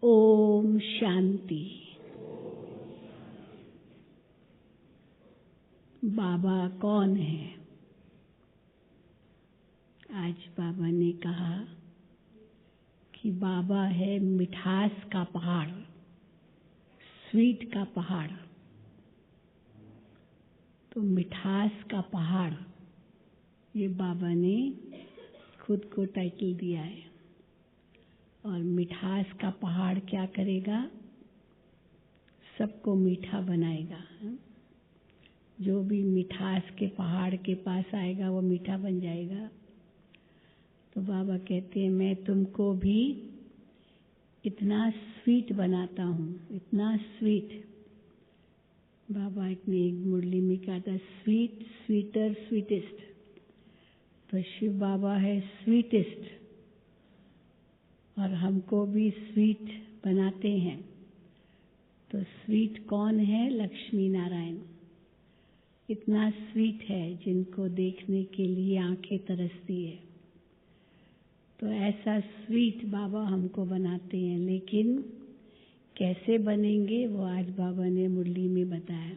ओम शांति। बाबा कौन है? आज बाबा ने कहा कि बाबा है मिठास का पहाड़, स्वीट का पहाड़। तो मिठास का पहाड़, ये बाबा ने खुद को टाइटल दिया है। और मिठास का पहाड़ क्या करेगा? सबको मीठा बनाएगा। जो भी मिठास के पहाड़ के पास आएगा वो मीठा बन जाएगा। तो बाबा कहते हैं मैं तुमको भी इतना स्वीट बनाता हूँ, इतना स्वीट। बाबा ने एक मुरली में कहा था स्वीट, स्वीटर, स्वीटेस्ट। तो शिव बाबा है स्वीटेस्ट और हमको भी स्वीट बनाते हैं। तो स्वीट कौन है? लक्ष्मी नारायण। इतना स्वीट है जिनको देखने के लिए आंखें तरसती है। तो ऐसा स्वीट बाबा हमको बनाते हैं। लेकिन कैसे बनेंगे वो आज बाबा ने मुरली में बताया।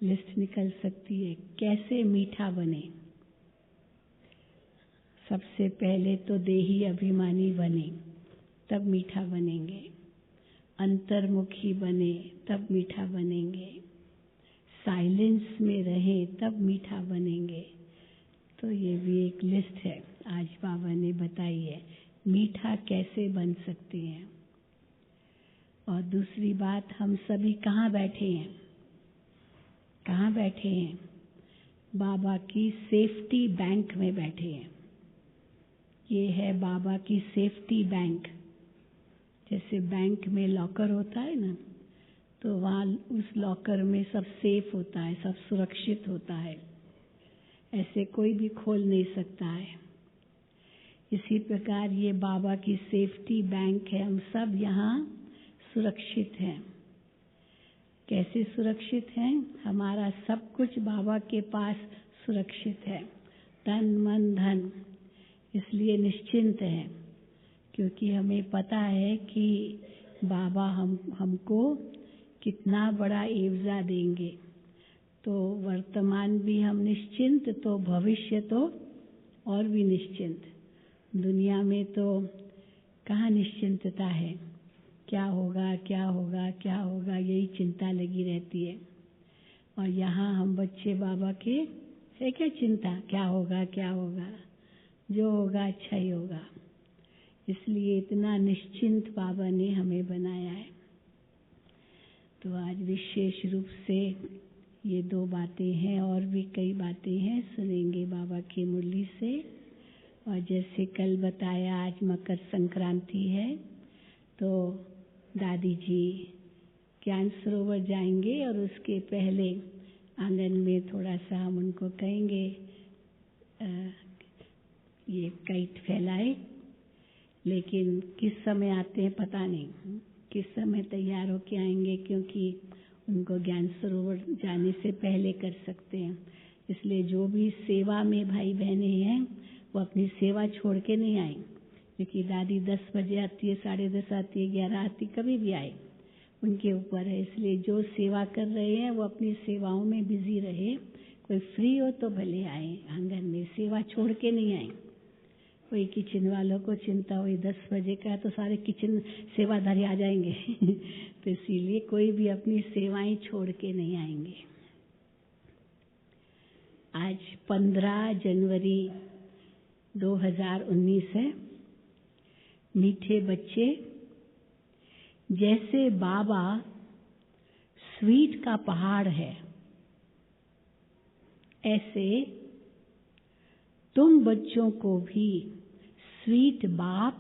लिस्ट निकल सकती है कैसे मीठा बने। सबसे पहले तो देही अभिमानी बने तब मीठा बनेंगे, अंतर्मुखी बने तब मीठा बनेंगे, साइलेंस में रहे तब मीठा बनेंगे। तो ये भी एक लिस्ट है आज बाबा ने बताई है मीठा कैसे बन सकते हैं। और दूसरी बात, हम सभी कहाँ बैठे हैं? कहाँ बैठे हैं? बाबा की सेफ्टी बैंक में बैठे हैं। ये है बाबा की सेफ्टी बैंक। जैसे बैंक में लॉकर होता है ना, तो वहाँ उस लॉकर में सब सेफ होता है, सब सुरक्षित होता है, ऐसे कोई भी खोल नहीं सकता है। इसी प्रकार ये बाबा की सेफ्टी बैंक है। हम सब यहाँ सुरक्षित हैं। कैसे सुरक्षित हैं? हमारा सब कुछ बाबा के पास सुरक्षित है, तन मन धन। इसलिए निश्चिंत है क्योंकि हमें पता है कि बाबा हमको कितना बड़ा एवजा देंगे। तो वर्तमान भी हम निश्चिंत, तो भविष्य तो और भी निश्चिंत। दुनिया में तो कहाँ निश्चिंतता है? क्या होगा, क्या होगा, क्या होगा, यही चिंता लगी रहती है। और यहाँ हम बच्चे बाबा के है क्या चिंता? क्या होगा, क्या होगा? जो होगा अच्छा ही होगा। इसलिए इतना निश्चिंत बाबा ने हमें बनाया है। तो आज विशेष रूप से ये दो बातें हैं, और भी कई बातें हैं, सुनेंगे बाबा की मुरली से। और जैसे कल बताया आज मकर संक्रांति है, तो दादी जी ज्ञान सरोवर जाएंगे और उसके पहले आंगन में थोड़ा सा हम उनको कहेंगे ये काइट फैलाए। लेकिन किस समय आते हैं पता नहीं, किस समय तैयार होके आएंगे, क्योंकि उनको ज्ञान सरोवर जाने से पहले कर सकते हैं। इसलिए जो भी सेवा में भाई बहनें हैं वो अपनी सेवा छोड़ के नहीं आए, क्योंकि दादी 10 बजे आती है, 10:30 आती है, 11 आती, कभी भी आए, उनके ऊपर है। इसलिए जो सेवा कर रहे हैं वो अपनी सेवाओं में बिजी रहे। कोई फ्री हो तो भले आए आंगन में, सेवा छोड़ के नहीं आए। कोई किचन वालों को चिंता हुई 10 बजे का तो सारे किचन सेवाधारी आ जाएंगे तो इसीलिए कोई भी अपनी सेवाएं छोड़ के नहीं आएंगे। आज 15 जनवरी 2019 है। मीठे बच्चे, जैसे बाबा स्वीट का पहाड़ है, ऐसे तुम बच्चों को भी स्वीट बाप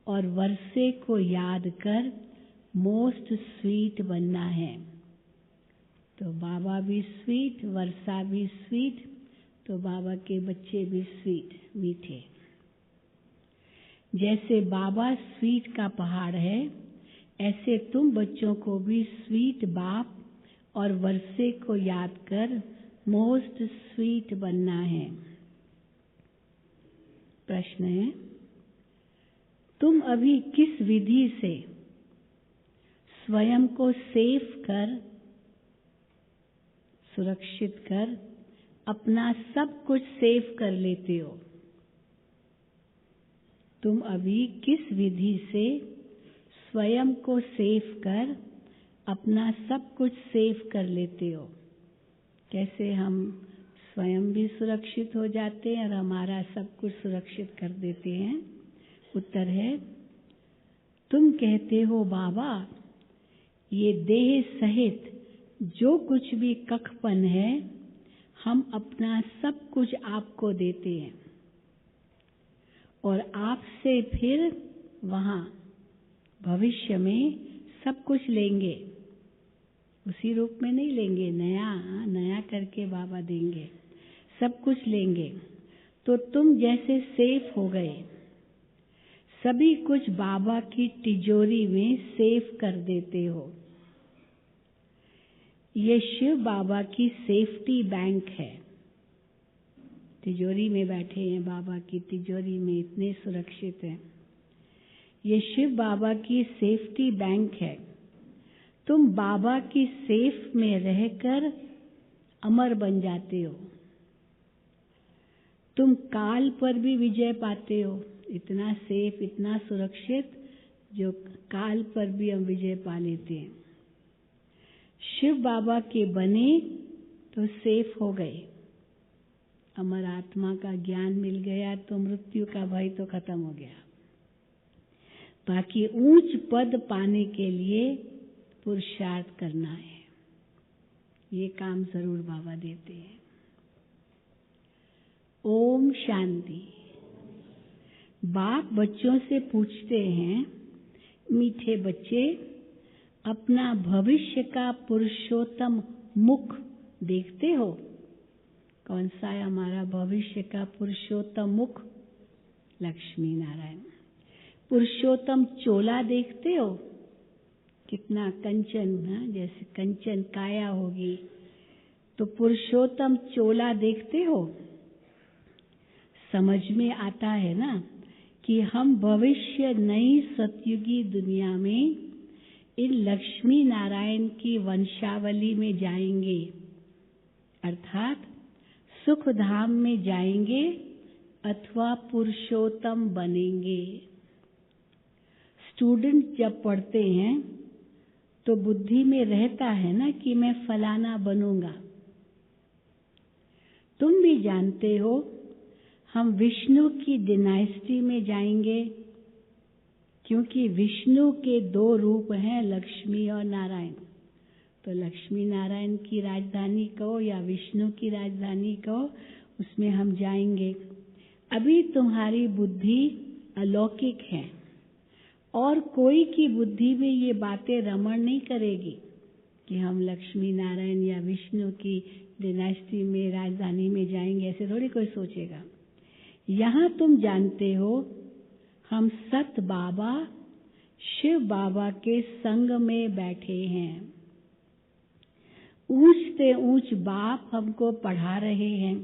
और वर्षे को याद कर मोस्ट स्वीट बनना है। तो बाबा भी स्वीट, वर्षा भी स्वीट, तो बाबा के बच्चे भी स्वीट, मीठे। जैसे बाबा स्वीट का पहाड़ है, ऐसे तुम बच्चों को भी स्वीट बाप और वर्षे को याद कर मोस्ट स्वीट बनना है। प्रश्न है, तुम अभी किस विधि से स्वयं को सेफ कर, सुरक्षित कर, अपना सब कुछ सेव कर लेते हो? तुम अभी किस विधि से स्वयं को सेव कर, अपना सब कुछ सेव कर लेते हो? कैसे हम स्वयं भी सुरक्षित हो जाते हैं और हमारा सब कुछ सुरक्षित कर देते हैं? उत्तर है, तुम कहते हो बाबा, ये देह सहित जो कुछ भी कखपन है, हम अपना सब कुछ आपको देते हैं और आपसे फिर वहां भविष्य में सब कुछ लेंगे। उसी रूप में नहीं लेंगे, नया करके बाबा देंगे, सब कुछ लेंगे। तो तुम जैसे सेफ हो गए, सभी कुछ बाबा की तिजोरी में सेफ कर देते हो। ये शिव बाबा की सेफ्टी बैंक है। तिजोरी में बैठे हैं, बाबा की तिजोरी में इतने सुरक्षित हैं। ये शिव बाबा की सेफ्टी बैंक है। तुम बाबा की सेफ में रहकर अमर बन जाते हो। तुम काल पर भी विजय पाते हो। इतना सेफ, इतना सुरक्षित, जो काल पर भी हम विजय पा लेते हैं। शिव बाबा के बने तो सेफ हो गए। अमर आत्मा का ज्ञान मिल गया तो मृत्यु का भय तो खत्म हो गया। बाकी ऊंच पद पाने के लिए पुरुषार्थ करना है। ये काम जरूर बाबा देते हैं। ओम शांति। बाप बच्चों से पूछते हैं, मीठे बच्चे, अपना भविष्य का पुरुषोत्तम मुख देखते हो? कौन सा है हमारा भविष्य का पुरुषोत्तम मुख? लक्ष्मी नारायण। पुरुषोत्तम चोला देखते हो? कितना कंचन, जैसे कंचन काया होगी, तो पुरुषोत्तम चोला देखते हो? समझ में आता है ना कि हम भविष्य नई सतयुगी दुनिया में इन लक्ष्मी नारायण की वंशावली में जाएंगे, अर्थात सुख धाम में जाएंगे अथवा पुरुषोत्तम बनेंगे। स्टूडेंट जब पढ़ते हैं तो बुद्धि में रहता है ना कि मैं फलाना बनूंगा। तुम भी जानते हो हम विष्णु की डिनाइस्टी में जाएंगे, क्योंकि विष्णु के दो रूप हैं, लक्ष्मी और नारायण। तो लक्ष्मी नारायण की राजधानी कहो या विष्णु की राजधानी कहो, उसमें हम जाएंगे। अभी तुम्हारी बुद्धि अलौकिक है और कोई की बुद्धि में ये बातें रमण नहीं करेगी कि हम लक्ष्मी नारायण या विष्णु की डिनाइस्टी में, राजधानी में जाएंगे। ऐसे थोड़ी कोई सोचेगा। यहाँ तुम जानते हो हम सत बाबा शिव बाबा के संग में बैठे हैं। ऊंच से ऊंच बाप हमको पढ़ा रहे हैं।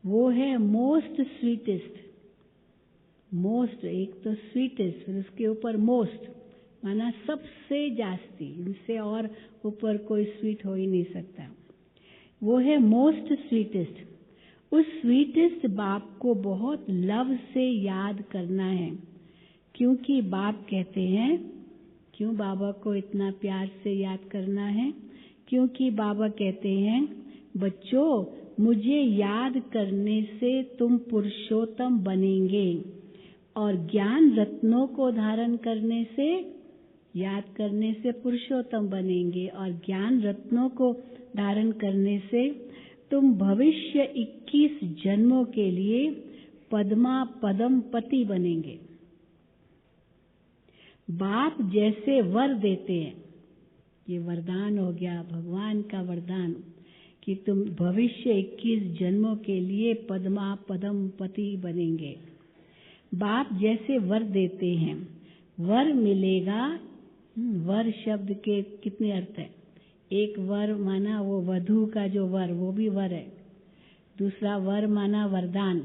वो है मोस्ट स्वीटेस्ट। मोस्ट एक तो स्वीटेस्ट, फिर उसके ऊपर मोस्ट, माना सबसे जास्ती, इनसे और ऊपर कोई स्वीट हो ही नहीं सकता। वो है मोस्ट स्वीटेस्ट। उस स्वीटेस्ट बाप को बहुत लव से याद करना है, क्योंकि बाप कहते हैं, क्यों बाबा को इतना प्यार से याद करना है? क्योंकि बाबा कहते हैं, बच्चों, मुझे याद करने से तुम पुरुषोत्तम बनेंगे और ज्ञान रत्नों को धारण करने से, याद करने से पुरुषोत्तम बनेंगे और ज्ञान रत्नों को धारण करने से तुम भविष्य 21 जन्मों के लिए पद्मा पदम पति बनेंगे। बाप जैसे वर देते हैं, ये वरदान हो गया, भगवान का वरदान, कि तुम भविष्य 21 जन्मों के लिए पद्मा पदम पति बनेंगे। बाप जैसे वर देते हैं, वर मिलेगा। वर शब्द के कितने अर्थ है? एक वर माना वो वधू का जो वर, वो भी वर है। दूसरा वर माना वरदान,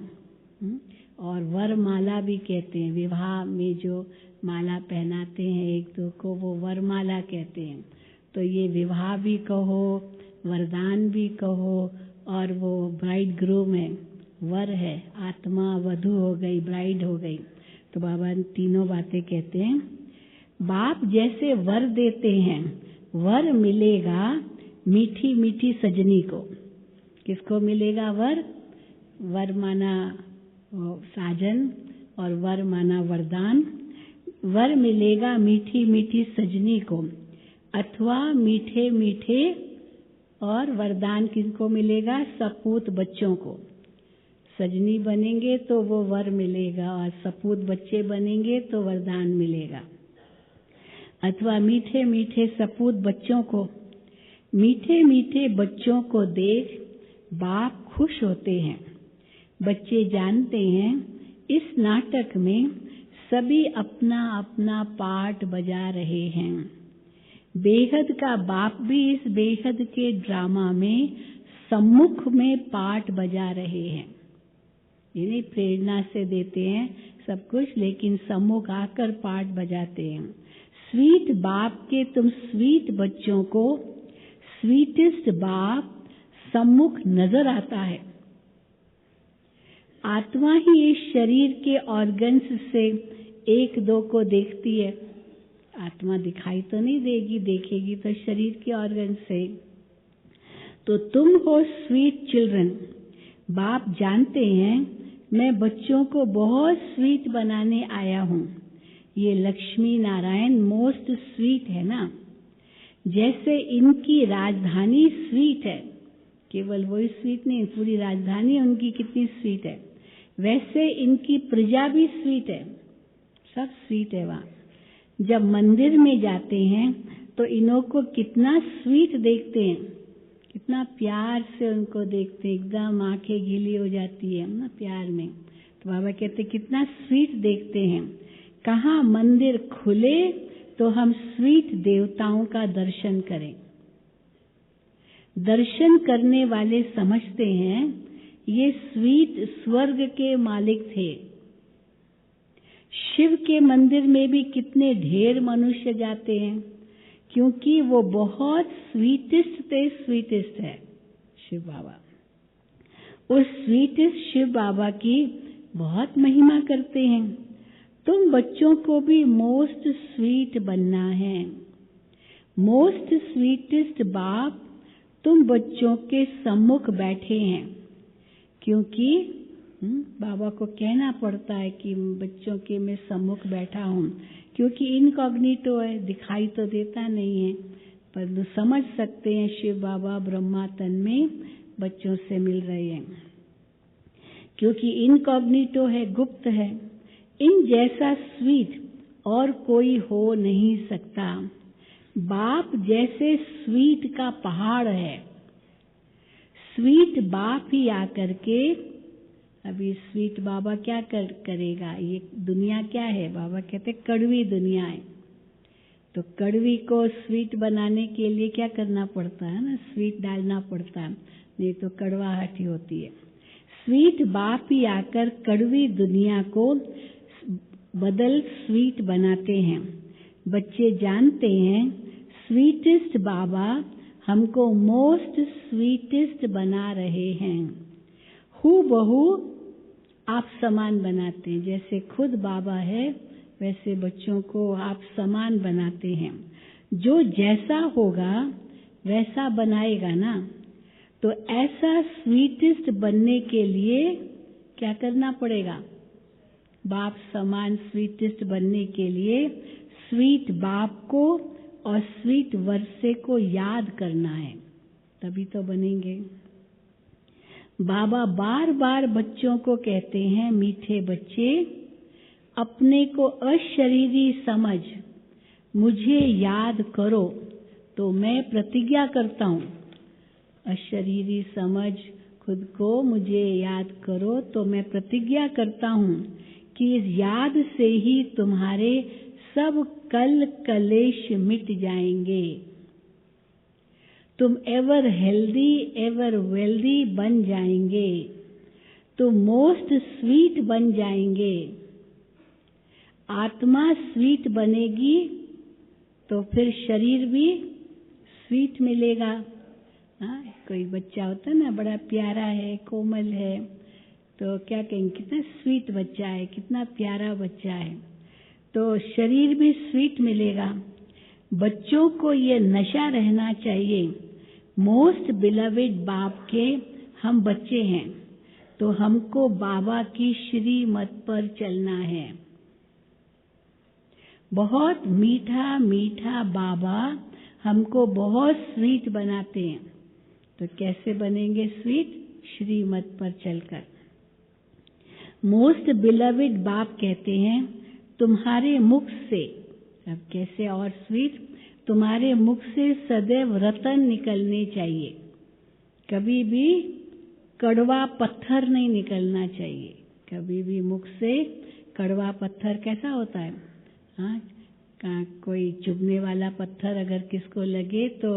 और वरमाला भी कहते हैं। विवाह में जो माला पहनाते हैं एक दो को, वो वरमाला कहते हैं। तो ये विवाह भी कहो, वरदान भी कहो, और वो ब्राइड ग्रूम है, वर है, आत्मा वधू हो गई, ब्राइड हो गई। तो बाबा तीनों बातें कहते हैं। बाप जैसे वर देते हैं, वर मिलेगा मीठी मीठी सजनी को। किसको मिलेगा वर? वर माना साजन और वर माना वरदान। वर मिलेगा मीठी मीठी सजनी को, अथवा मीठे मीठे, और वरदान किनको मिलेगा? सपूत बच्चों को। सजनी बनेंगे तो वो वर मिलेगा, और सपूत बच्चे बनेंगे तो वरदान मिलेगा। अथवा मीठे मीठे सपूत बच्चों को। मीठे मीठे बच्चों को देख बाप खुश होते हैं। बच्चे जानते हैं इस नाटक में सभी अपना अपना पार्ट बजा रहे हैं। बेहद का बाप भी इस बेहद के ड्रामा में सम्मुख में पार्ट बजा रहे हैं। यानी प्रेरणा से देते हैं सब कुछ, लेकिन सम्मुख आकर पार्ट बजाते हैं। स्वीट बाप के तुम स्वीट बच्चों को स्वीटेस्ट बाप सम्मुख नजर आता है। आत्मा ही इस शरीर के ऑर्गन्स से एक दो को देखती है। आत्मा दिखाई तो नहीं देगी, देखेगी तो शरीर के ऑर्गन से। तो तुम हो स्वीट चिल्ड्रन। बाप जानते हैं मैं बच्चों को बहुत स्वीट बनाने आया हूँ। ये लक्ष्मी नारायण मोस्ट स्वीट है ना। जैसे इनकी राजधानी स्वीट है, केवल वही स्वीट नहीं, पूरी राजधानी उनकी कितनी स्वीट है, वैसे इनकी प्रजा भी स्वीट है। सब स्वीट है वहाँ। जब मंदिर में जाते हैं तो इन्हों को कितना स्वीट देखते हैं, कितना प्यार से उनको देखते हैं, एकदम आंखें गीली हो जाती है ना प्यार में। तो बाबा कहते कितना स्वीट देखते हैं। कहाँ मंदिर खुले तो हम स्वीट देवताओं का दर्शन करें। दर्शन करने वाले समझते हैं ये स्वीट स्वर्ग के मालिक थे। शिव के मंदिर में भी कितने ढेर मनुष्य जाते हैं, क्योंकि वो बहुत स्वीटेस्ट थे। स्वीटेस्ट है शिव बाबा। उस स्वीटेस्ट शिव बाबा की बहुत महिमा करते हैं। तुम बच्चों को भी मोस्ट स्वीट बनना है। मोस्ट स्वीटेस्ट बाप तुम बच्चों के सम्मुख बैठे हैं, क्योंकि बाबा को कहना पड़ता है कि बच्चों के मैं सम्मुख बैठा हूँ, क्योंकि इनकॉग्निटो है, दिखाई तो देता नहीं है, पर समझ सकते हैं शिव बाबा ब्रह्मा तन में बच्चों से मिल रहे हैं। क्योंकि इनकॉग्निटो है, गुप्त है। इन जैसा स्वीट और कोई हो नहीं सकता। बाप जैसे स्वीट का पहाड़ है। स्वीट बाप ही आकर के, अभी स्वीट बाबा क्या करेगा? ये दुनिया क्या है? बाबा कहते कड़वी दुनिया है। तो कड़वी को स्वीट बनाने के लिए क्या करना पड़ता है ना, स्वीट डालना पड़ता है, नहीं तो कड़वाहट ही होती है। स्वीट बाप ही आकर कड़वी दुनिया को बदल स्वीट बनाते हैं। बच्चे जानते हैं स्वीटेस्ट बाबा हमको मोस्ट स्वीटेस्ट बना रहे हैं। हूबहू आप समान बनाते हैं। जैसे खुद बाबा है वैसे बच्चों को आप समान बनाते हैं। जो जैसा होगा वैसा बनाएगा ना। तो ऐसा स्वीटेस्ट बनने के लिए क्या करना पड़ेगा? बाप समान स्वीटेस्ट बनने के लिए स्वीट बाप को और स्वीट वर्षे को याद करना है, तभी तो बनेंगे। बाबा बार बार बच्चों को कहते हैं, मीठे बच्चे अपने को अशरीरी समझ मुझे याद करो तो मैं प्रतिज्ञा करता हूँ। अशरीरी समझ खुद को मुझे याद करो तो मैं प्रतिज्ञा करता हूँ कि इस याद से ही तुम्हारे सब कल कलेश मिट जाएंगे। तुम एवर हेल्दी एवर वेल्दी बन जाएंगे। तो मोस्ट स्वीट बन जाएंगे। आत्मा स्वीट बनेगी तो फिर शरीर भी स्वीट मिलेगा। हाँ, कोई बच्चा होता है ना, बड़ा प्यारा है, कोमल है, तो क्या कहेंगे, कितना स्वीट बच्चा है, कितना प्यारा बच्चा है, तो शरीर भी स्वीट मिलेगा। बच्चों को ये नशा रहना चाहिए, मोस्ट बिलवेड बाप के हम बच्चे हैं, तो हमको बाबा की श्रीमत पर चलना है। बहुत मीठा मीठा बाबा हमको बहुत स्वीट बनाते हैं, तो कैसे बनेंगे स्वीट? श्रीमत पर चलकर। मोस्ट बिलवेड बाप कहते हैं तुम्हारे मुख से, अब कैसे और स्वीट, तुम्हारे मुख से सदैव रतन निकलने चाहिए, कभी भी कड़वा पत्थर नहीं निकलना चाहिए। कभी भी मुख से कड़वा पत्थर कैसा होता है? हाँ, कोई चुभने वाला पत्थर अगर किसको लगे तो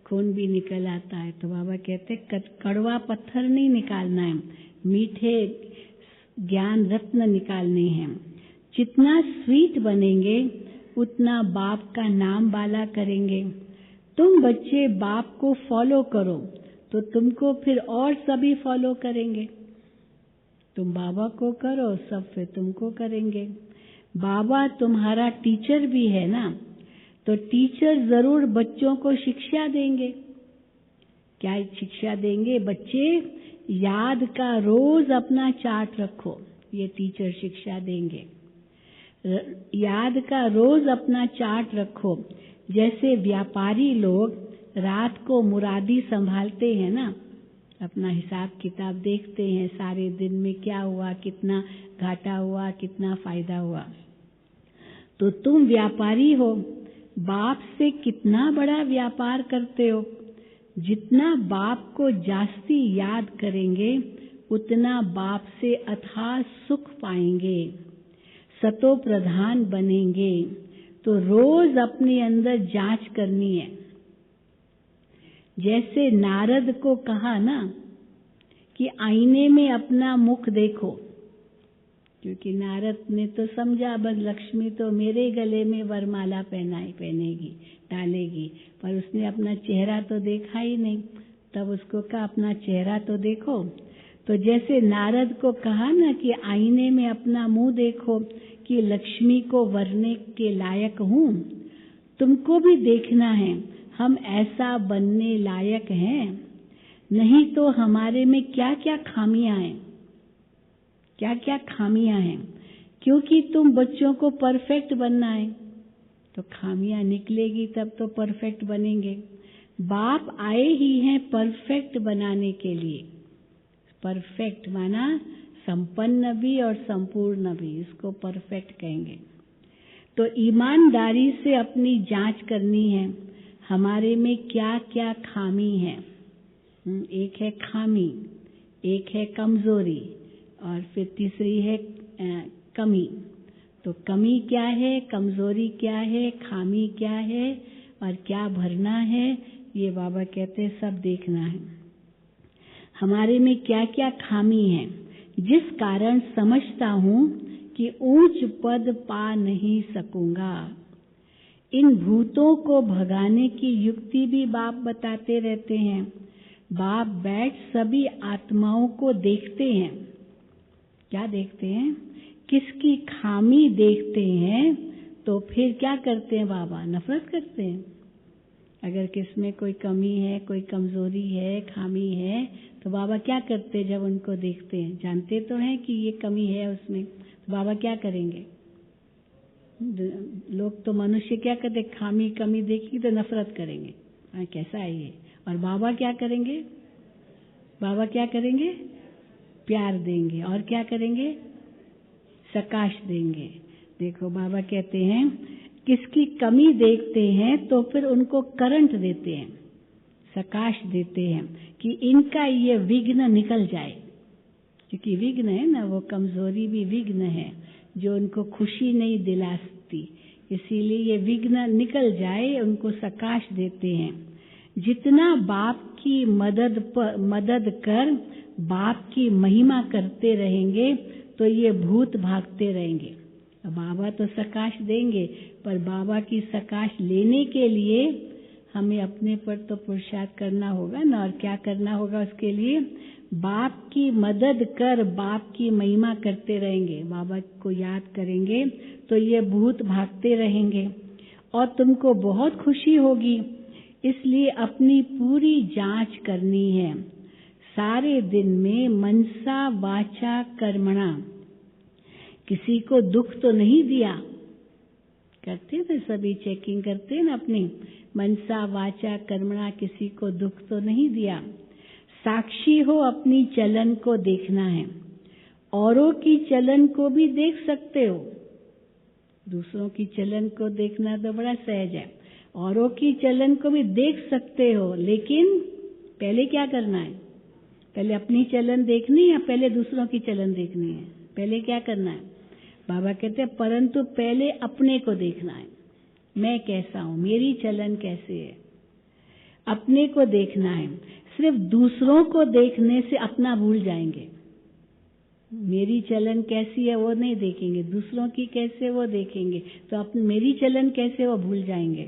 खून भी निकल आता है। तो बाबा कहते कड़वा पत्थर नहीं निकालना है, मीठे ज्ञान रत्न निकालने हैं। जितना स्वीट बनेंगे उतना बाप का नाम बाला करेंगे। तुम बच्चे बाप को फॉलो करो तो तुमको फिर और सभी फॉलो करेंगे। तुम बाबा को करो, सब फिर तुमको करेंगे। बाबा तुम्हारा टीचर भी है ना, तो टीचर जरूर बच्चों को शिक्षा देंगे। क्या शिक्षा देंगे? बच्चे याद का रोज अपना चार्ट रखो, ये टीचर शिक्षा देंगे। याद का रोज अपना चार्ट रखो। जैसे व्यापारी लोग रात को मुरादी संभालते हैं ना, अपना हिसाब किताब देखते हैं, सारे दिन में क्या हुआ, कितना घाटा हुआ, कितना फायदा हुआ। तो तुम व्यापारी हो, बाप से कितना बड़ा व्यापार करते हो। जितना बाप को जास्ती याद करेंगे उतना बाप से अथाह सुख पाएंगे, सतो प्रधान बनेंगे। तो रोज अपने अंदर जांच करनी है। जैसे नारद को कहा ना कि आईने में अपना मुख देखो, क्योंकि नारद ने तो समझा बस लक्ष्मी तो मेरे गले में वरमाला पहनेगी, डालेगी, पर उसने अपना चेहरा तो देखा ही नहीं। तब उसको कहा अपना चेहरा तो देखो। तो जैसे नारद को कहा ना कि आईने में अपना मुंह देखो कि लक्ष्मी को वरने के लायक हूँ, तुमको भी देखना है हम ऐसा बनने लायक हैं, नहीं तो हमारे में क्या क्या खामियां हैं, क्या क्या खामियां हैं। क्योंकि तुम बच्चों को परफेक्ट बनना है, तो खामियां निकलेगी तब तो परफेक्ट बनेंगे। बाप आए ही हैं परफेक्ट बनाने के लिए। परफेक्ट माना संपन्न भी और संपूर्ण भी, इसको परफेक्ट कहेंगे। तो ईमानदारी से अपनी जांच करनी है, हमारे में क्या क्या खामी है। एक है खामी, एक है कमजोरी, और फिर तीसरी है कमी। तो कमी क्या है, कमजोरी क्या है, खामी क्या है और क्या भरना है, ये बाबा कहते हैं सब देखना है। हमारे में क्या क्या खामी है, जिस कारण समझता हूँ कि ऊंच पद पा नहीं सकूंगा। इन भूतों को भगाने की युक्ति भी बाप बताते रहते हैं। बाप बैठ सभी आत्माओं को देखते हैं। क्या देखते हैं? किसकी खामी देखते हैं, तो फिर क्या करते हैं बाबा? नफरत करते हैं। अगर किसमें कोई कमी है, कोई कमजोरी है, खामी है, तो बाबा क्या करते हैं जब उनको देखते हैं? जानते तो हैं कि ये कमी है उसमें, तो बाबा क्या करेंगे? लोग तो मनुष्य क्या करते, खामी कमी देखी तो नफरत करेंगे, कैसा है ये। और बाबा क्या करेंगे? बाबा क्या करेंगे? प्यार देंगे। और क्या करेंगे? सकाश देंगे। देखो बाबा कहते हैं किसकी कमी देखते हैं तो फिर उनको करंट देते हैं, सकाश देते हैं कि इनका ये विघ्न निकल जाए। क्योंकि विघ्न है ना, वो कमजोरी भी विघ्न है जो उनको खुशी नहीं दिला सकती, इसीलिए ये विघ्न निकल जाए, उनको सकाश देते हैं। जितना बाप की मदद कर बाप की महिमा करते रहेंगे तो ये भूत भागते रहेंगे। बाबा तो सकाश देंगे, पर बाबा की सकाश लेने के लिए हमें अपने पर तो पुरुषार्थ करना होगा ना। और क्या करना होगा उसके लिए? बाप की मदद कर बाप की महिमा करते रहेंगे, बाबा को याद करेंगे तो ये भूत भागते रहेंगे और तुमको बहुत खुशी होगी। इसलिए अपनी पूरी जांच करनी है। सारे दिन में मनसा वाचा कर्मणा किसी को दुख तो नहीं दिया। करते थे सभी, चेकिंग करते ना अपनी, मनसा वाचा कर्मणा किसी को दुख तो नहीं दिया। साक्षी हो, अपनी चलन को देखना है। औरों की चलन को भी देख सकते हो। दूसरों की चलन को देखना तो बड़ा सहज है, औरों की चलन को भी देख सकते हो, लेकिन पहले क्या करना है? पहले अपनी चलन देखनी है, पहले दूसरों की चलन देखनी है? पहले क्या करना है? बाबा कहते हैं परंतु पहले अपने को देखना है। मैं कैसा हूं, मेरी चलन कैसे है, अपने को देखना है। सिर्फ दूसरों को देखने से अपना भूल जाएंगे। मेरी चलन कैसी है वो नहीं देखेंगे, दूसरों की कैसे वो देखेंगे, तो मेरी चलन कैसे वो भूल जाएंगे।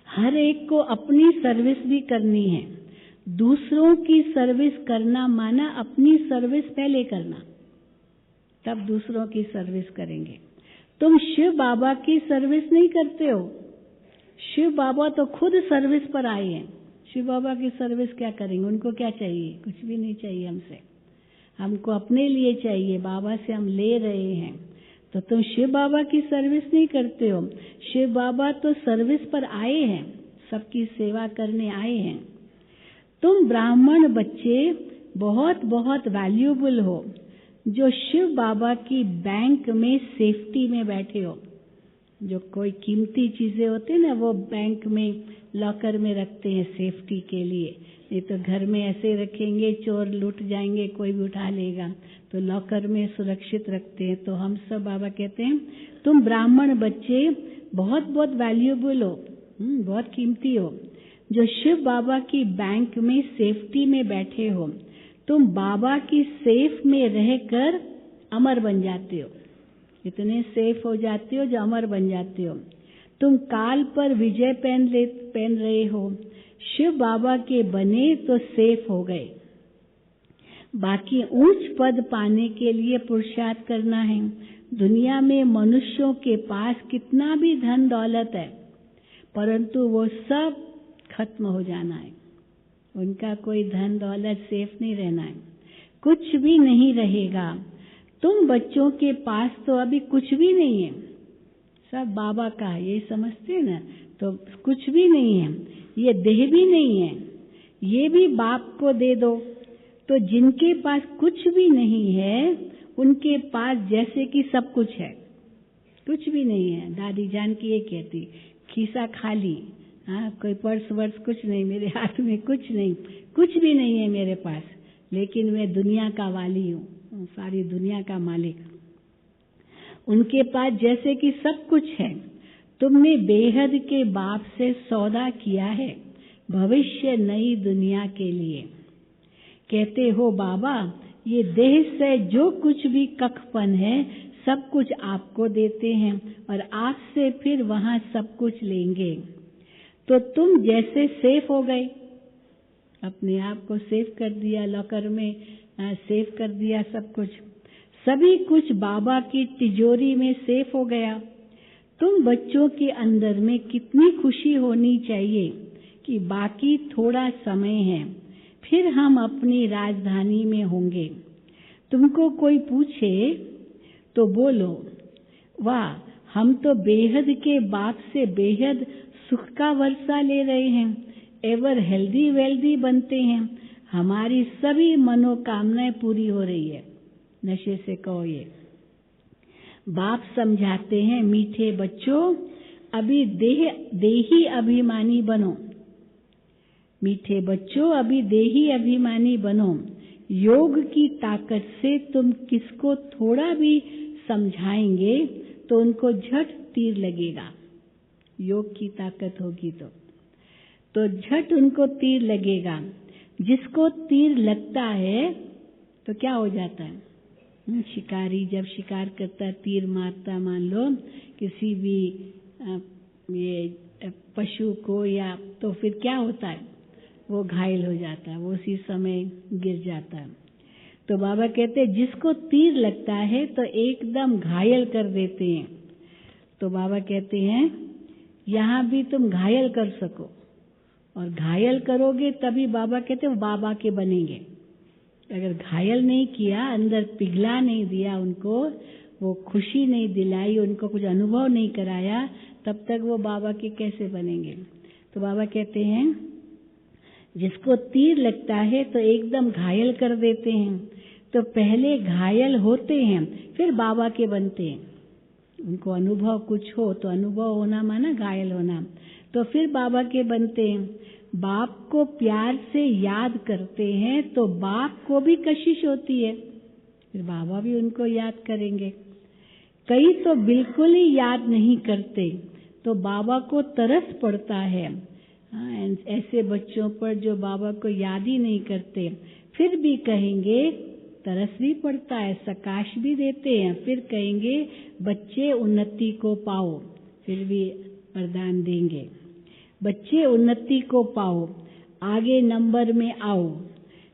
हर एक को अपनी सर्विस भी करनी है। दूसरों की सर्विस करना माना अपनी सर्विस पहले करना, तब दूसरों की सर्विस करेंगे। तुम शिव बाबा की सर्विस नहीं करते हो। शिव बाबा तो खुद सर्विस पर आए हैं। शिव बाबा की सर्विस क्या करेंगे? उनको क्या चाहिए? कुछ भी नहीं चाहिए हमसे, हमको अपने लिए चाहिए। बाबा से हम ले रहे हैं, तो तुम शिव बाबा की सर्विस नहीं करते हो। शिव बाबा तो सर्विस पर आए हैं, सबकी सेवा करने आए हैं। तुम ब्राह्मण बच्चे बहुत बहुत वैल्यूएबल हो, जो शिव बाबा की बैंक में सेफ्टी में बैठे हो। जो कोई कीमती चीजें होती है ना, वो बैंक में लॉकर में रखते हैं सेफ्टी के लिए, नहीं तो घर में ऐसे रखेंगे चोर लूट जाएंगे, कोई भी उठा लेगा, तो लॉकर में सुरक्षित रखते हैं। तो हम सब बाबा कहते हैं तुम ब्राह्मण बच्चे बहुत बहुत वैल्यूएबल हो, बहुत कीमती हो, जो शिव बाबा की बैंक में सेफ्टी में बैठे हो। तुम बाबा की सेफ में रहकर अमर बन जाते हो। इतने सेफ हो जाते हो जो अमर बन जाते हो। तुम काल पर विजय पहन रहे हो। शिव बाबा के बने तो सेफ हो गए। बाकी ऊंच पद पाने के लिए पुरुषार्थ करना है। दुनिया में मनुष्यों के पास कितना भी धन दौलत है, परंतु वो सब खत्म हो जाना है। उनका कोई धन दौलत सेफ नहीं रहना है, कुछ भी नहीं रहेगा। तुम बच्चों के पास तो अभी कुछ भी नहीं है, सब बाबा का है, ये समझते ना, तो कुछ भी नहीं है। ये देह भी नहीं है, ये भी बाप को दे दो। तो जिनके पास कुछ भी नहीं है, उनके पास जैसे कि सब कुछ है। कुछ भी नहीं है। दादी जान की ये कहती, खीसा खाली, हाँ, कोई पर्स वर्स कुछ नहीं, मेरे हाथ में कुछ नहीं, कुछ भी नहीं है मेरे पास, लेकिन मैं दुनिया का वाली हूँ, सारी दुनिया का मालिक। उनके पास जैसे कि सब कुछ है। तुमने बेहद के बाप से सौदा किया है भविष्य नई दुनिया के लिए। कहते हो बाबा, ये देह से जो कुछ भी कखपन है सब कुछ आपको देते हैं और आपसे फिर वहां सब कुछ लेंगे। तो तुम जैसे सेफ हो गए, अपने आप को सेफ कर दिया, लॉकर में सेफ कर दिया, सब कुछ, सभी कुछ बाबा की तिजोरी में सेफ हो गया। तुम बच्चों के अंदर में कितनी खुशी होनी चाहिए कि बाकी थोड़ा समय है, फिर हम अपनी राजधानी में होंगे। तुमको कोई पूछे तो बोलो, वाह, हम तो बेहद के बाप से बेहद सुख का वर्षा ले रहे हैं, एवर हेल्दी वेल्दी बनते हैं, हमारी सभी मनोकामनाएं पूरी हो रही है। नशे से कहो ये। बाप समझाते हैं, मीठे बच्चों, अभी देही अभिमानी बनो। मीठे बच्चों, अभी देही अभिमानी बनो। योग की ताकत से तुम किसको थोड़ा भी समझाएंगे तो उनको झट तीर लगेगा। योग की ताकत होगी तो झट उनको तीर लगेगा। जिसको तीर लगता है तो क्या हो जाता है? शिकारी जब शिकार करता, तीर मारता, मान लो किसी भी ये पशु को, या तो फिर क्या होता है? वो घायल हो जाता है, वो उसी समय गिर जाता है। तो बाबा कहते हैं जिसको तीर लगता है तो एकदम घायल कर देते हैं। तो बाबा कहते हैं यहाँ भी तुम घायल कर सको, और घायल करोगे तभी बाबा कहते हैं बाबा के बनेंगे। अगर घायल नहीं किया, अंदर पिघला नहीं दिया उनको, वो खुशी नहीं दिलाई, उनको कुछ अनुभव नहीं कराया, तब तक वो बाबा के कैसे बनेंगे? तो बाबा कहते हैं जिसको तीर लगता है तो एकदम घायल कर देते हैं। तो पहले घायल होते हैं, फिर बाबा के बनते हैं। उनको अनुभव कुछ हो तो अनुभव होना माना घायल होना, तो फिर बाबा के बनते हैं। बाप को प्यार से याद करते हैं तो बाप को भी कशिश होती है, फिर बाबा भी उनको याद करेंगे। कई तो बिल्कुल ही याद नहीं करते, तो बाबा को तरस पड़ता है। ऐसे बच्चों पर जो बाबा को याद ही नहीं करते, फिर भी कहेंगे, तरस भी पड़ता है, सकाश भी देते हैं, फिर कहेंगे बच्चे उन्नति को पाओ, फिर भी वरदान देंगे, बच्चे उन्नति को पाओ, आगे नंबर में आओ।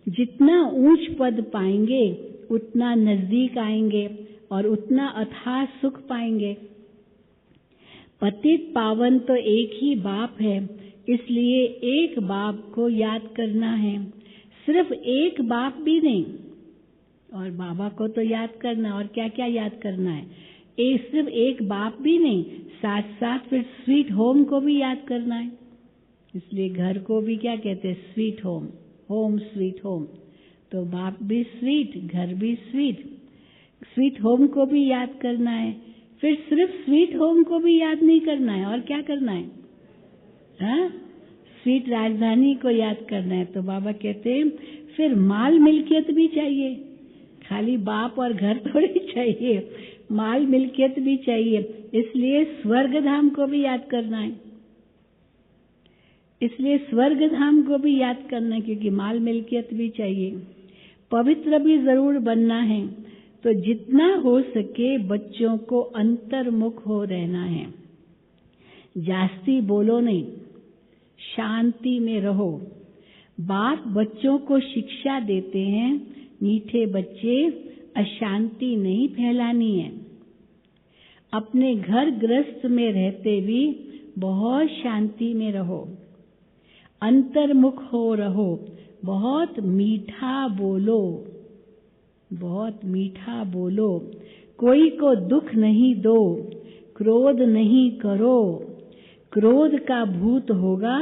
जितना ऊंच पद पाएंगे उतना नजदीक आएंगे और उतना अथाह सुख पाएंगे। पतित पावन तो एक ही बाप है, इसलिए एक बाप को याद करना है। सिर्फ एक बाप भी नहीं, और बाबा को तो याद करना, और क्या क्या याद करना है? सिर्फ एक बाप भी नहीं, साथ साथ फिर स्वीट होम को भी याद करना है। इसलिए घर को भी क्या कहते हैं? Sweet home, home sweet home. तो बाप भी स्वीट, घर भी स्वीट, स्वीट होम को भी याद करना है। फिर सिर्फ स्वीट होम को भी याद नहीं करना है, और क्या करना है? हाँ, स्वीट राजधानी को याद करना है। तो बाबा कहते हैं फिर माल मिल्कियत भी चाहिए, खाली बाप और घर थोड़ी चाहिए, माल मिल्कियत भी चाहिए। इसलिए स्वर्ग धाम को भी याद करना है, इसलिए स्वर्ग धाम को भी याद करना है, क्योंकि माल मिल्कियत भी चाहिए। पवित्र भी जरूर बनना है, तो जितना हो सके बच्चों को अंतर्मुख हो रहना है। जास्ती बोलो नहीं, शांति में रहो। बाप बच्चों को शिक्षा देते हैं, मीठे बच्चे अशांति नहीं फैलानी है। अपने घर गृहस्थ में रहते भी बहुत शांति में रहो, अंतर्मुख हो रहो, बहुत मीठा बोलो, बहुत मीठा बोलो, कोई को दुख नहीं दो, क्रोध नहीं करो। क्रोध का भूत होगा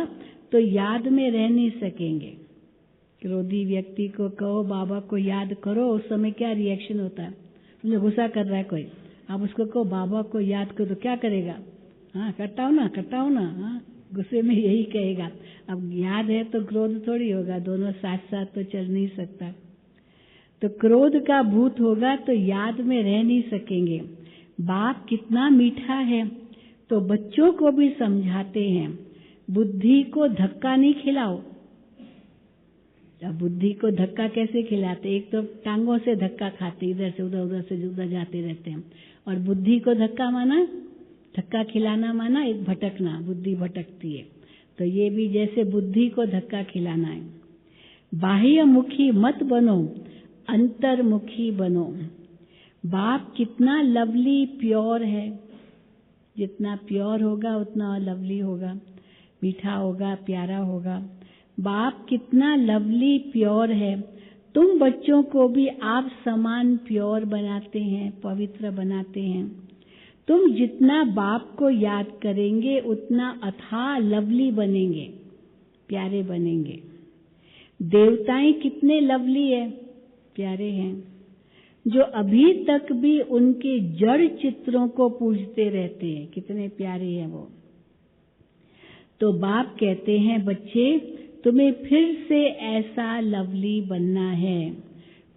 तो याद में रह नहीं सकेंगे। क्रोधी व्यक्ति को कहो बाबा को याद करो, उस समय क्या रिएक्शन होता है? मुझे गुस्सा कर रहा है कोई, आप उसको कहो बाबा को याद करो, तो क्या करेगा? हाँ, करता हूँ ना, हाँ, गुस्से में यही कहेगा। अब याद है तो क्रोध थोड़ी होगा, दोनों साथ साथ तो चल नहीं सकता। तो क्रोध का भूत होगा तो याद में रह नहीं सकेंगे। बाप कितना मीठा है, तो बच्चों को भी समझाते हैं, बुद्धि को धक्का नहीं खिलाओ। अब बुद्धि को धक्का कैसे खिलाते? एक तो टांगों से धक्का खाते, इधर से उधर जाते रहते हैं, और बुद्धि को धक्का माना, धक्का खिलाना माना एक भटकना, बुद्धि भटकती है। तो ये भी जैसे बुद्धि को धक्का खिलाना है। बाह्य मुखी मत बनो, अंतर्मुखी बनो। बाप कितना लवली प्योर है, जितना प्योर होगा उतना लवली होगा, मीठा होगा, प्यारा होगा। बाप कितना लवली प्योर है, तुम बच्चों को भी आप समान प्योर बनाते हैं, पवित्र बनाते हैं। तुम जितना बाप को याद करेंगे उतना अथाह लवली बनेंगे, प्यारे बनेंगे। देवताएं कितने लवली है, प्यारे हैं, जो अभी तक भी उनके जड़ चित्रों को पूजते रहते हैं, कितने प्यारे हैं वो। तो बाप कहते हैं बच्चे तुम्हें फिर से ऐसा लवली बनना है।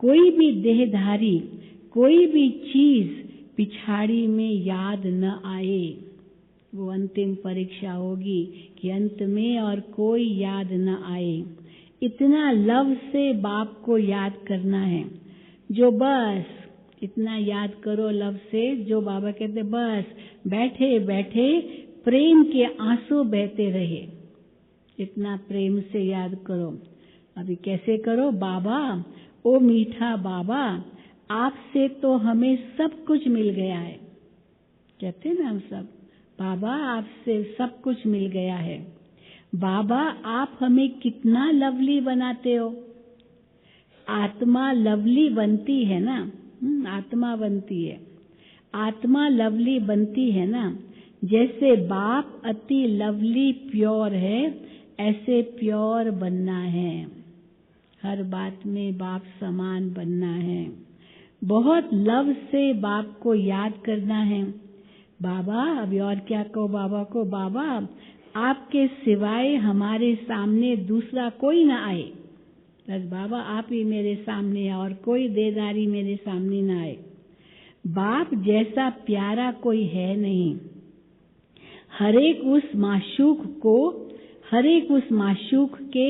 कोई भी देहधारी, कोई भी चीज पिछाड़ी में याद न आए। वो अंतिम परीक्षा होगी कि अंत में और कोई याद न आए। इतना लव से बाप को याद करना है, जो बस इतना याद करो लव से, जो बाबा कहते बस बैठे बैठे प्रेम के आंसू बहते रहे। इतना प्रेम से याद करो। अभी कैसे करो? बाबा, ओ मीठा बाबा, आपसे तो हमें सब कुछ मिल गया है। कहते हैं ना हम सब, बाबा आपसे सब कुछ मिल गया है। बाबा आप हमें कितना लवली बनाते हो। आत्मा लवली बनती है ना, आत्मा बनती है, आत्मा लवली बनती है ना। जैसे बाप अति लवली प्योर है, ऐसे प्योर बनना है। हर बात में बाप समान बनना है। बहुत लव से बाप को याद करना है। बाबा, अभी और क्या कहो बाबा को? बाबा आपके सिवाय हमारे सामने दूसरा कोई ना आए। बस बाबा आप ही मेरे सामने आए और कोई देदारी मेरे सामने ना आए। बाप जैसा प्यारा कोई है नहीं। हरेक उस माशूक के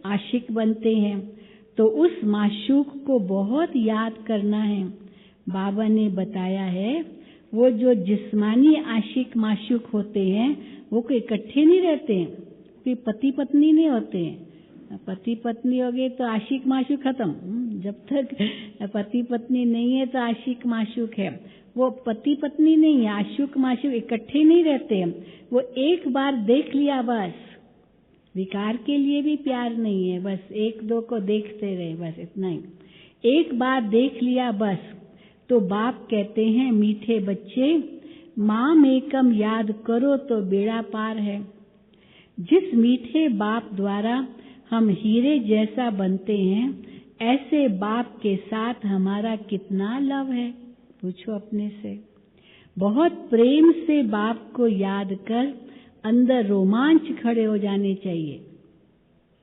आशिक बनते हैं, तो उस माशूक को बहुत याद करना है। बाबा ने बताया है, वो जो जिस्मानी आशिक माशूक होते हैं वो कोई इकट्ठे नहीं रहते हैं, कोई पति पत्नी नहीं होते हैं। पति पत्नी हो गए तो आशिक माशूक खत्म। जब तक पति पत्नी नहीं है तो आशिक माशूक है। वो पति पत्नी नहीं है, आशिक माशूक इकट्ठे नहीं रहते हैं। वो एक बार देख लिया बस, विकार के लिए भी प्यार नहीं है, बस एक दो को देखते रहे, बस इतना ही। एक बार देख लिया बस। तो बाप कहते हैं, मीठे बच्चे, माम एकम याद करो तो बेड़ा पार है। जिस मीठे बाप द्वारा हम हीरे जैसा बनते हैं, ऐसे बाप के साथ हमारा कितना लव है, पूछो अपने से। बहुत प्रेम से बाप को याद कर अंदर रोमांच खड़े हो जाने चाहिए।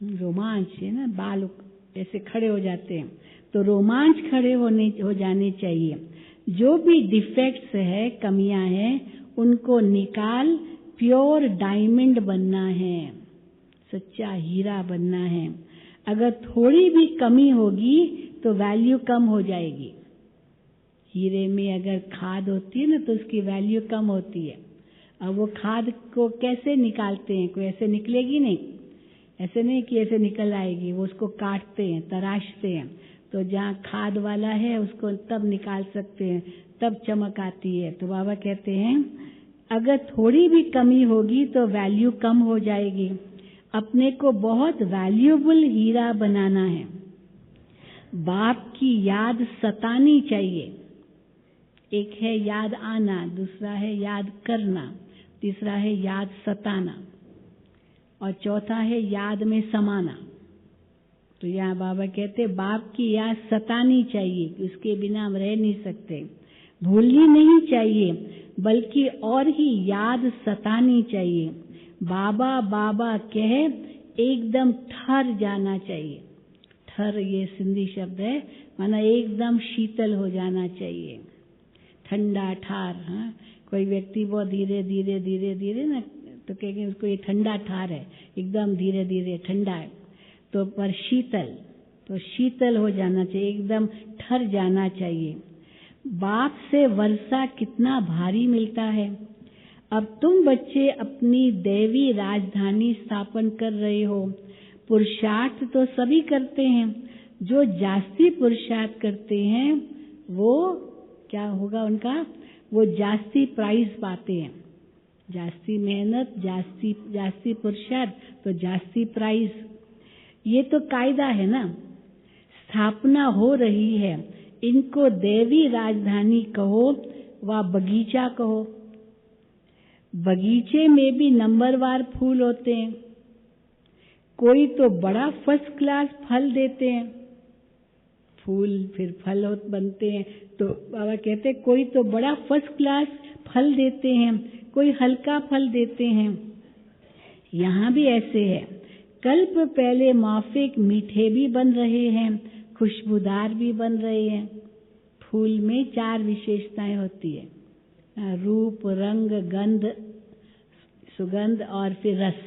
रोमांच है ना, बाल ऐसे खड़े हो जाते हैं, तो रोमांच खड़े हो जाने चाहिए। जो भी डिफेक्ट्स है, कमियां हैं, उनको निकाल प्योर डायमंड बनना है, सच्चा हीरा बनना है। अगर थोड़ी भी कमी होगी तो वैल्यू कम हो जाएगी। हीरे में अगर खाद होती है ना तो उसकी वैल्यू कम होती है। अब वो खाद को कैसे निकालते हैं? कोई ऐसे निकलेगी नहीं, ऐसे नहीं कि ऐसे निकल आएगी। वो उसको काटते हैं, तराशते हैं, तो जहाँ खाद वाला है उसको तब निकाल सकते हैं, तब चमक आती है। तो बाबा कहते हैं अगर थोड़ी भी कमी होगी तो वैल्यू कम हो जाएगी। अपने को बहुत वैल्यूबल हीरा बनाना है। बाप की याद सतानी चाहिए। एक है याद आना, दूसरा है याद करना, तीसरा है याद सताना, और चौथा है याद में समाना। तो यहाँ बाबा कहते बाप की याद सतानी चाहिए, उसके बिना हम रह नहीं सकते। भूलनी नहीं चाहिए, बल्कि और ही याद सतानी चाहिए। बाबा बाबा कह एकदम ठहर जाना चाहिए। ठहर ये सिंधी शब्द है, माना एकदम शीतल हो जाना चाहिए, ठंडा ठार। हाँ, कोई व्यक्ति बहुत धीरे धीरे धीरे धीरे ना तो कहेंगे उसको ये ठंडा ठार है, एकदम धीरे धीरे ठंडा है। तो पर शीतल, तो शीतल हो जाना चाहिए, एकदम ठहर जाना चाहिए। बाप से वर्षा कितना भारी मिलता है। अब तुम बच्चे अपनी दैवी राजधानी स्थापन कर रहे हो। पुरुषार्थ तो सभी करते हैं, जो जास्ती पुरुषार्थ करते हैं वो क्या होगा उनका? वो जास्ती प्राइज पाते हैं। जास्ती मेहनत, जास्ती पुरुषार्थ तो जास्ती प्राइज। ये तो कायदा है ना। स्थापना हो रही है, इनको देवी राजधानी कहो व बगीचा कहो। बगीचे में भी नंबरवार फूल होते हैं। कोई तो बड़ा फर्स्ट क्लास फल देते हैं, फूल फिर फल बनते हैं। तो बाबा कहते हैं कोई तो बड़ा फर्स्ट क्लास फल देते हैं, कोई हल्का फल देते हैं। यहाँ भी ऐसे है। कल्प पहले माफिक मीठे भी बन रहे हैं, खुशबूदार भी बन रहे हैं। फूल में 4 विशेषताएं होती है, रूप, रंग, गंध, सुगंध और फिर रस।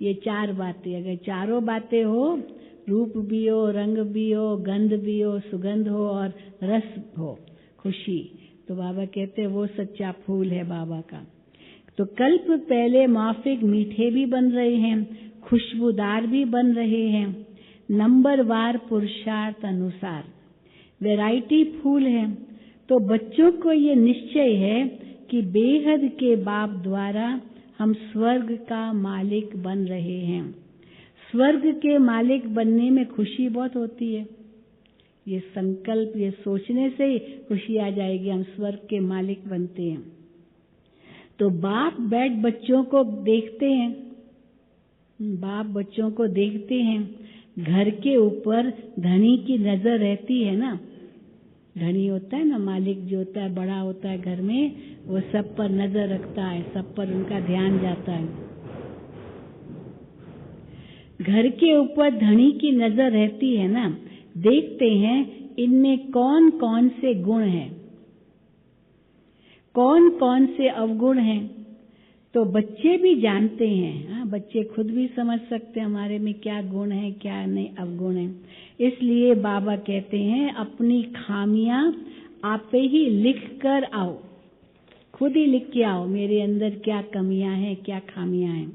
ये 4 बातें, अगर चारों बातें हो रूप भी हो, रंग भी हो, गंध भी हो, सुगंध हो और रस हो, खुशी। तो बाबा कहते हैं वो सच्चा फूल है बाबा का। तो कल्प पहले माफिक मीठे भी बन रहे हैं, खुशबूदार भी बन रहे हैं, नंबरवार पुरुषार्थ अनुसार वैरायटी फूल है। तो बच्चों को ये निश्चय है कि बेहद के बाप द्वारा हम स्वर्ग का मालिक बन रहे हैं। स्वर्ग के मालिक बनने में खुशी बहुत होती है। ये संकल्प, ये सोचने से ही खुशी आ जाएगी, हम स्वर्ग के मालिक बनते हैं। तो बाप बैठ बच्चों को देखते हैं, बाप बच्चों को देखते हैं। घर के ऊपर धनी की नजर रहती है ना, धनी होता है ना, मालिक जो होता है, बड़ा होता है घर में, वो सब पर नजर रखता है, सब पर उनका ध्यान जाता है। घर के ऊपर धनी की नजर रहती है ना, देखते हैं इनमें कौन कौन से गुण हैं, कौन कौन से अवगुण हैं। तो बच्चे भी जानते हैं, हाँ, बच्चे खुद भी समझ सकते हैं हमारे में क्या गुण है, क्या नहीं अवगुण है। इसलिए बाबा कहते हैं अपनी खामियां आप ही लिख कर आओ, खुद ही लिख के आओ, मेरे अंदर क्या कमियां हैं, क्या खामियां हैं।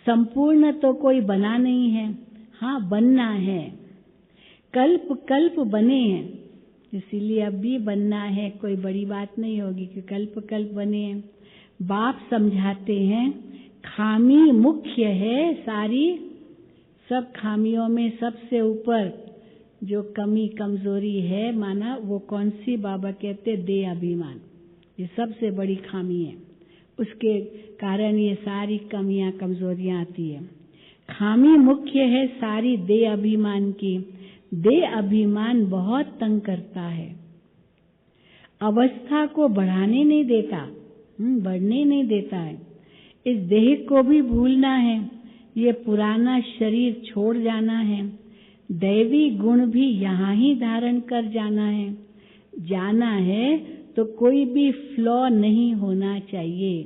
संपूर्ण तो कोई बना नहीं है, हाँ बनना है, कल्प कल्प बने हैं, इसीलिए अब भी बनना है, कोई बड़ी बात नहीं होगी कि कल्प कल्प बने हैं। बाप समझाते हैं खामी मुख्य है सारी, सब खामियों में सबसे ऊपर जो कमी कमजोरी है माना वो कौन सी, बाबा कहते दे अभिमान, ये सबसे बड़ी खामी है, उसके कारण ये सारी कमियां कमजोरियां आती है। खामी मुख्य है सारी दे अभिमान की, दे अभिमान बहुत तंग करता है, अवस्था को बढ़ाने नहीं देता, बढ़ने नहीं देता है। इस देह को भी भूलना है, ये पुराना शरीर छोड़ जाना है, दैवी गुण भी यहाँ ही धारण कर जाना है। जाना है तो कोई भी फ्लॉ नहीं होना चाहिए,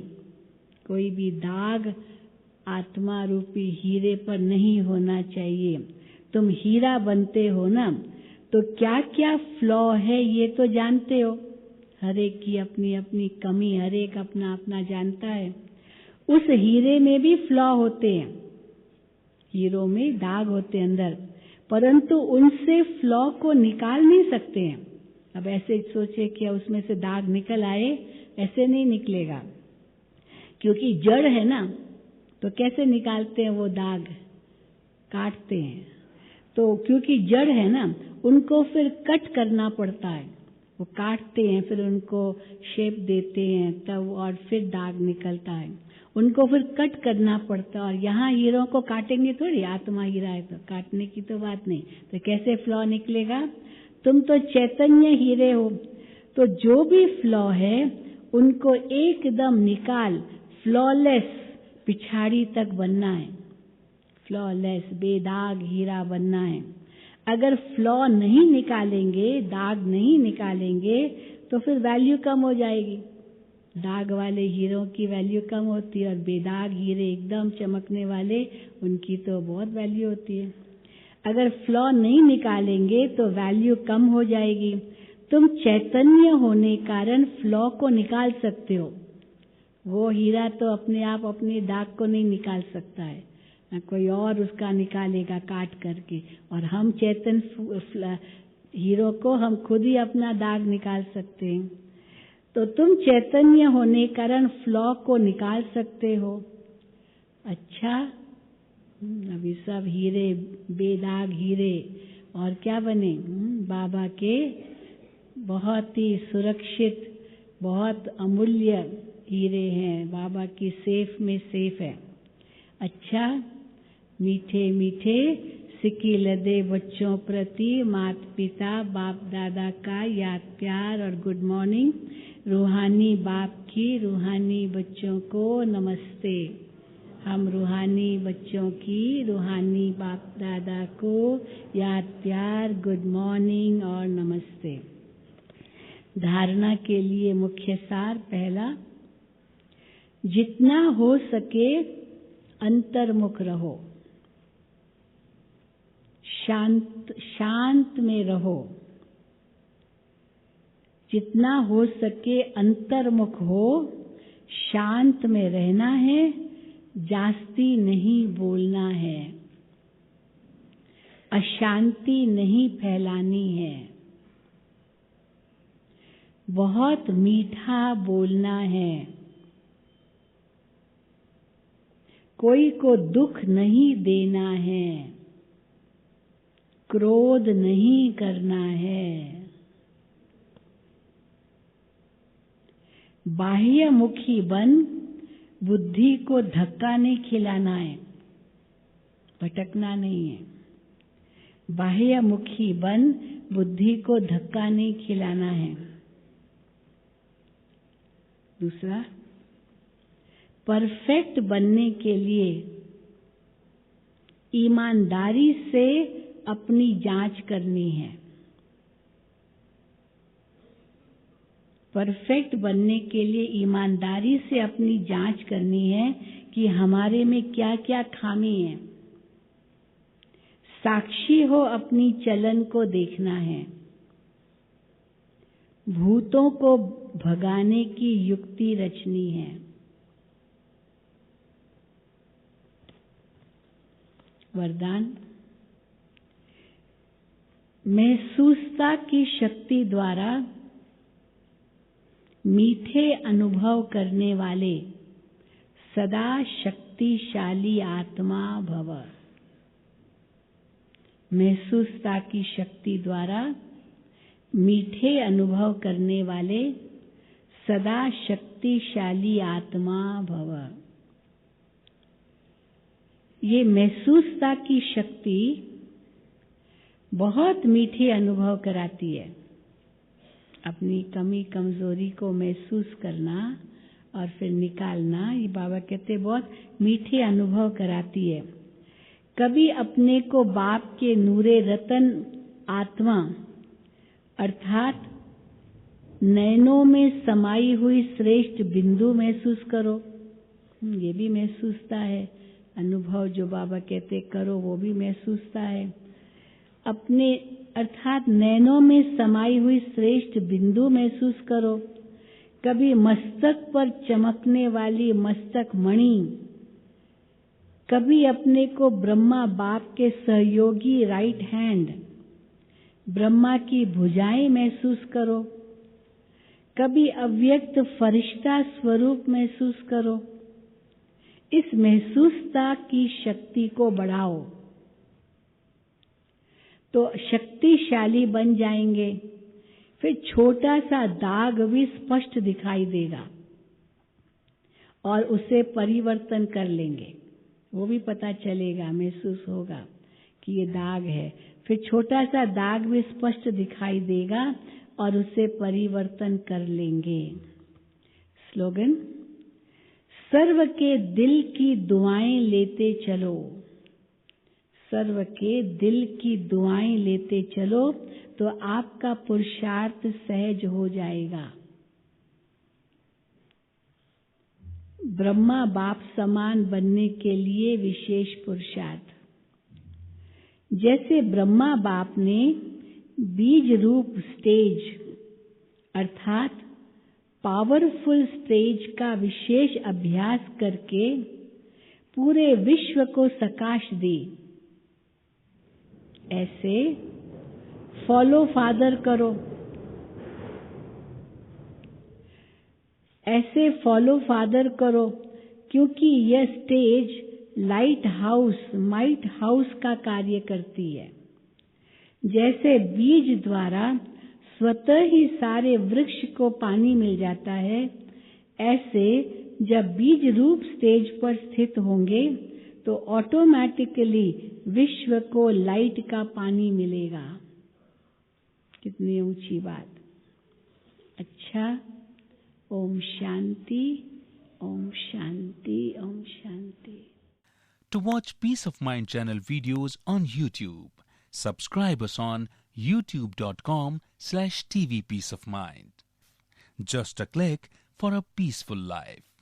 कोई भी दाग आत्मा रूपी हीरे पर नहीं होना चाहिए। तुम हीरा बनते हो ना, तो क्या क्या फ्लॉ है ये तो जानते हो, हर एक की अपनी अपनी कमी, हर एक अपना अपना जानता है। उस हीरे में भी फ्लॉ होते हैं, हीरो में दाग होते हैं अंदर, परंतु उनसे फ्लॉ को निकाल नहीं सकते हैं। अब ऐसे सोचे कि उसमें से दाग निकल आए, ऐसे नहीं निकलेगा, क्योंकि जड़ है ना, तो कैसे निकालते हैं वो दाग, काटते हैं। तो क्योंकि जड़ है ना, उनको फिर कट करना पड़ता है, वो काटते हैं, फिर उनको शेप देते हैं तब, और फिर दाग निकलता है, उनको फिर कट करना पड़ता है। और यहाँ हीरों को काटेंगे थोड़ी, आत्मा हीरा है तो काटने की तो बात नहीं, तो कैसे फ्लॉ निकलेगा। तुम तो चैतन्य हीरे हो, तो जो भी फ्लॉ है उनको एकदम निकाल, फ्लॉलेस पिछाड़ी तक बनना है, फ्लॉलेस बेदाग हीरा बनना है। अगर फ्लॉ नहीं निकालेंगे, दाग नहीं निकालेंगे, तो फिर वैल्यू कम हो जाएगी। दाग वाले हीरों की वैल्यू कम होती है, और बेदाग हीरे एकदम चमकने वाले, उनकी तो बहुत वैल्यू होती है। अगर फ्लॉ नहीं निकालेंगे तो वैल्यू कम हो जाएगी। तुम चैतन्य होने कारण फ्लॉ को निकाल सकते हो, वो हीरा तो अपने आप अपने दाग को नहीं निकाल सकता है, ना कोई और उसका निकालेगा काट करके। और हम चैतन हीरो को हम खुद ही अपना दाग निकाल सकते हैं। तो तुम चैतन्य होने कारण फ्लॉ को निकाल सकते हो। अच्छा, अभी सब हीरे, बेदाग हीरे, और क्या बने, बाबा के बहुत ही सुरक्षित, बहुत अमूल्य हीरे हैं, बाबा की सेफ में सेफ है। अच्छा, मीठे मीठे सिक्की लदे बच्चों प्रति माता पिता बाप दादा का याद प्यार और गुड मॉर्निंग। रूहानी बाप की रूहानी बच्चों को नमस्ते। हम रूहानी बच्चों की रूहानी बाप दादा को याद प्यार, गुड मॉर्निंग और नमस्ते। धारणा के लिए मुख्य सार, पहला, जितना हो सके अंतर्मुख रहो, शांत में रहो, जितना हो सके अंतर्मुख हो, शांत में रहना है, जास्ती नहीं बोलना है, अशांति नहीं फैलानी है, बहुत मीठा बोलना है, कोई को दुख नहीं देना है, क्रोध नहीं करना है, बाह्यमुखी बन, बुद्धि को धक्का नहीं खिलाना है, भटकना नहीं है। बाह्यमुखी बन, बुद्धि को धक्का नहीं खिलाना है। दूसरा, परफेक्ट बनने के लिए ईमानदारी से अपनी जांच करनी है। परफेक्ट बनने के लिए ईमानदारी से अपनी जांच करनी है कि हमारे में क्या क्या खामी है। साक्षी हो अपनी चलन को देखना है। भूतों को भगाने की युक्ति रचनी है। वरदान, महसूसता की शक्ति द्वारा मीठे अनुभव करने वाले सदा शक्तिशाली आत्मा भव। महसूसता की शक्ति द्वारा मीठे अनुभव करने वाले सदा शक्तिशाली आत्मा भव। ये महसूसता की शक्ति बहुत मीठे अनुभव कराती है। अपनी कमी कमजोरी को महसूस करना और फिर निकालना, ये बाबा कहते बहुत मीठे अनुभव कराती है। कभी अपने को बाप के नूरे रतन आत्मा अर्थात नयनों में समाई हुई श्रेष्ठ बिंदु महसूस करो। ये भी महसूसता है। अनुभव जो बाबा कहते करो, वो भी महसूसता है। अपने अर्थात नैनों में समाई हुई श्रेष्ठ बिंदु महसूस करो। कभी मस्तक पर चमकने वाली मस्तक मणि, कभी अपने को ब्रह्मा बाप के सहयोगी राइट हैंड, ब्रह्मा की भुजाएं महसूस करो। कभी अव्यक्त फरिश्ता स्वरूप महसूस करो। इस महसूसता की शक्ति को बढ़ाओ तो शक्तिशाली बन जाएंगे। फिर छोटा सा दाग भी स्पष्ट दिखाई देगा और उसे परिवर्तन कर लेंगे। वो भी पता चलेगा, महसूस होगा कि ये दाग है। फिर छोटा सा दाग भी स्पष्ट दिखाई देगा और उसे परिवर्तन कर लेंगे। स्लोगन, सर्व के दिल की दुआएं लेते चलो। सर्व के दिल की दुआएं लेते चलो तो आपका पुरुषार्थ सहज हो जाएगा। ब्रह्मा बाप समान बनने के लिए विशेष पुरुषार्थ। जैसे ब्रह्मा बाप ने बीज रूप स्टेज अर्थात पावरफुल स्टेज का विशेष अभ्यास करके पूरे विश्व को सकाश दी, ऐसे फॉलो फादर करो। ऐसे फॉलो फादर करो, क्योंकि यह stage light house, might house का कार्य करती है। जैसे बीज द्वारा स्वतः ही सारे वृक्ष को पानी मिल जाता है, ऐसे जब बीज रूप स्टेज पर स्थित होंगे तो ऑटोमेटिकली विश्व को लाइट का पानी मिलेगा। कितनी ऊंची बात। अच्छा, Om Shanti, Om Shanti, Om Shanti. To watch Peace of Mind channel videos on YouTube, subscribe us on youtube.com/tvpeaceofmind. Just a click for a peaceful life.